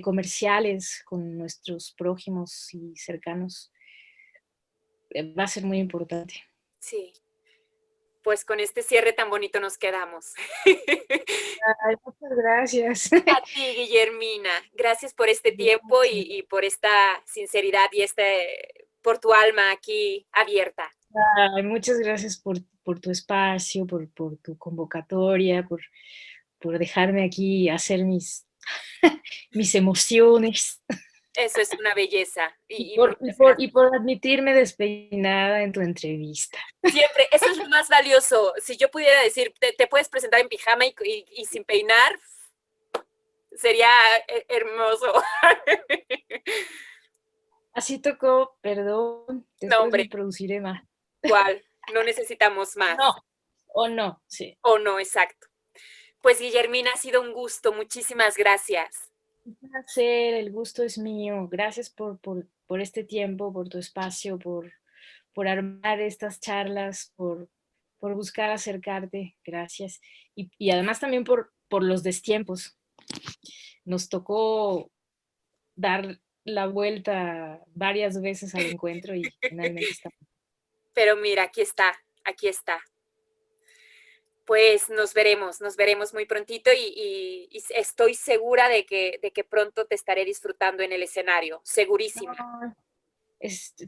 comerciales con nuestros prójimos y cercanos, va a ser muy importante. Sí, pues con este cierre tan bonito nos quedamos. Ay, muchas gracias. A ti, Guillermina, gracias por este tiempo y por esta sinceridad y por tu alma aquí abierta. Ay, muchas gracias por tu espacio, por tu convocatoria, por dejarme aquí hacer mis emociones Eso es una belleza y y muchas gracias. y por admitirme despeinada en tu entrevista. Siempre, eso es lo más valioso. Si yo pudiera decir, te puedes presentar en pijama y sin peinar, sería hermoso. Así tocó, perdón, No, después me hombre, produciré más. ¿cuál? No necesitamos más. No, o no, sí. O no, exacto. Pues Guillermina, ha sido un gusto. Muchísimas gracias. Un placer, el gusto es mío. Gracias por este tiempo, por tu espacio, por armar estas charlas, por buscar acercarte. Gracias. Y además también por los destiempos. Nos tocó dar la vuelta varias veces al encuentro y finalmente estamos. Pero mira, aquí está, aquí está. Pues nos veremos muy prontito y estoy segura de que pronto te estaré disfrutando en el escenario, segurísima. No,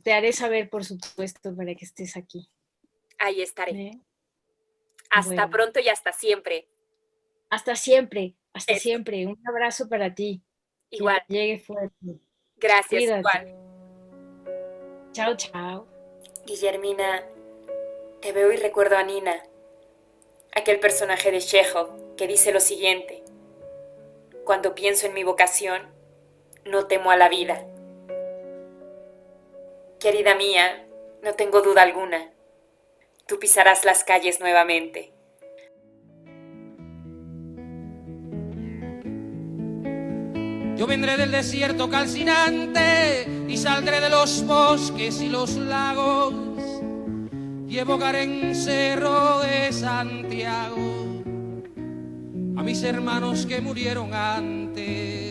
te haré saber, por supuesto, para que estés aquí. Ahí estaré. ¿Eh? Hasta Bueno, pronto y hasta siempre. hasta siempre, hasta Eso, siempre. Un abrazo para ti. igual. Que llegue fuerte. Gracias, Cuídate. igual. Chao, chao. Guillermina, te veo y recuerdo a Nina, aquel personaje de Chekhov que dice lo siguiente: cuando pienso en mi vocación, no temo a la vida. Querida mía, no tengo duda alguna, tú pisarás las calles nuevamente. Yo vendré del desierto calcinante y saldré de los bosques y los lagos y evocaré en Cerro de Santiago a mis hermanos que murieron antes.